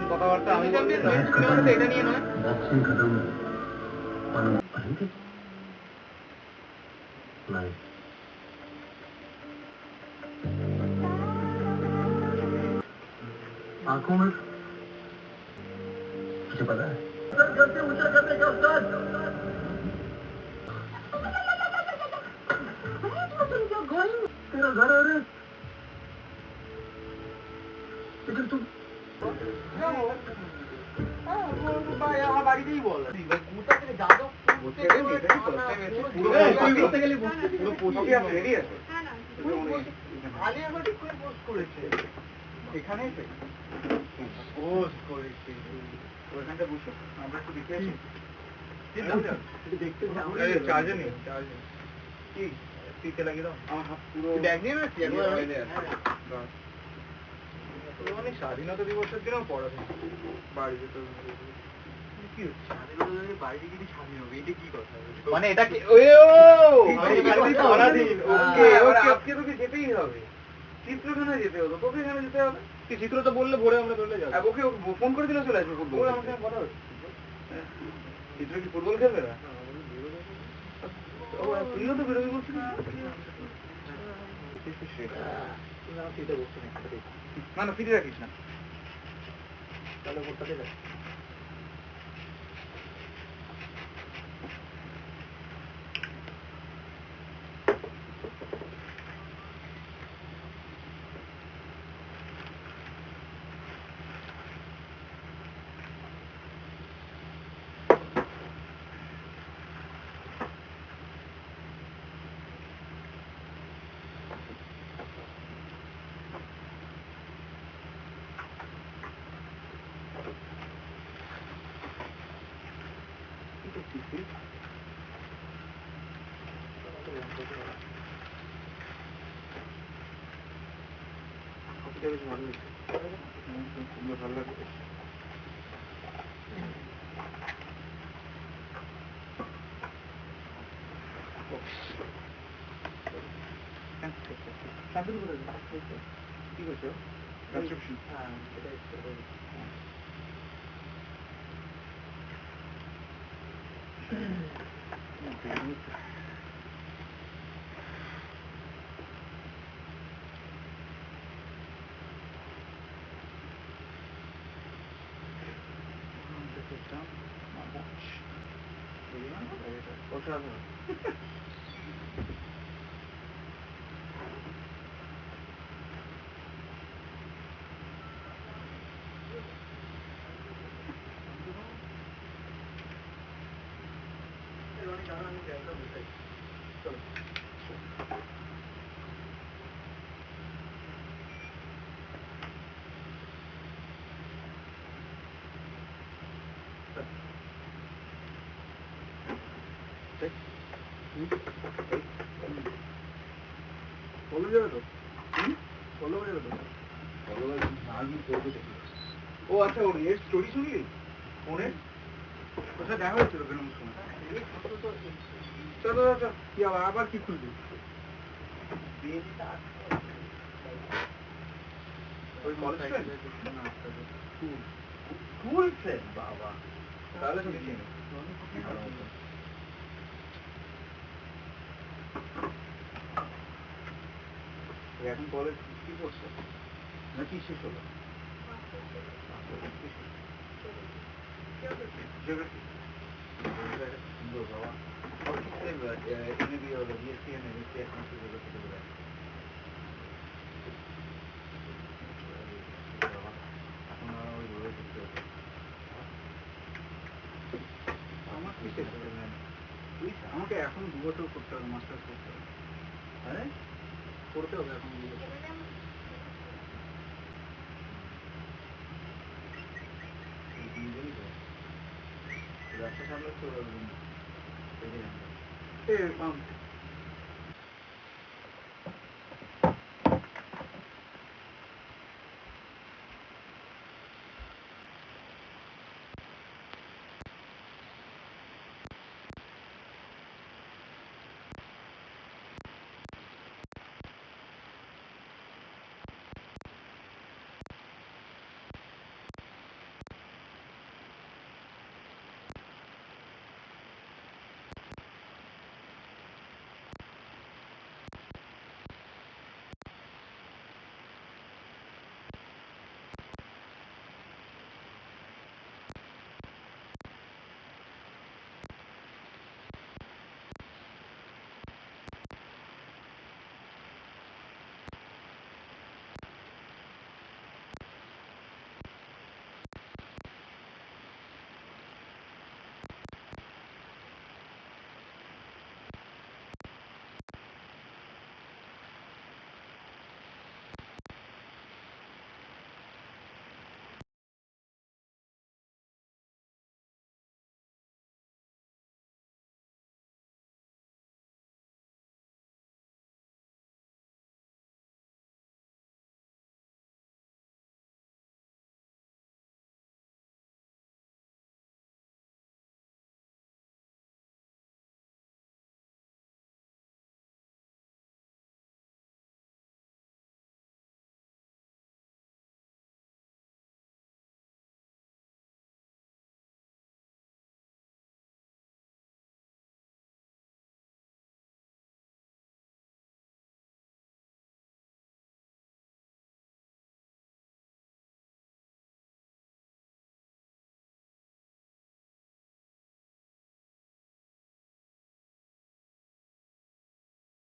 কথাবার্তা আমি এটা নিয়ে নয় आंखों में मुझे पता है ऊंचा करने का उस्ताद तेरा घर है रे लेकिन तुम বাড়িতেই বল এখানেই পোস্ট করেছে ওখানটা বসে আমরা একটু দেখে আসি দেখতে চার্জে নেই চার্জে কি পিকে লাগিয়ে দাও আমার হাত পুরো ব্যাগ নিয়ে নাকি অনেক স্বাধীনতা দিবসের দিনও পড়া বাড়িতে তো কি হচ্ছে বাড়িতে গিয়ে স্বাধীন হবে এটা কি কথা মানে এটা কি আজকে তোকে যেতেই হবে চিত্রখানায় যেতে হতো তোকে এখানে যেতে হবে চিত্র তো বললে ভোরে আমরা চলে যাবো ওকে ফোন করে দিলে চলে আসবে ফুটবল আমার সঙ্গে কথা হচ্ছে চিত্র কি ফুটবল খেলবে না তুইও তো বেরোবি বলছিস না না ফিরে রাখিস না তাহলে কোথাতে যাস ভালো লাগছে কি করছো বলো যাবে তো বলো যাবে তো ও আচ্ছা ওর এর স্টোরি শুনলি ফোনে কোথায় দেখা হয়েছিল বেরোনোর সময় চলো চলো কি আবার কি খুলবি ওই কলেজ স্কুল ফ্রেন্ড বাবা তাহলে তো দেখি এখন কলেজ কি করছো নাকি শেষ হলো সুন্দর বাবা আমাকে এখন 2 বছর করতে হবে মাস্টার্স করতে হবে হ্যাঁ করতে হবে এখন 2 বছর ব্যবসা সামলাচ্ছ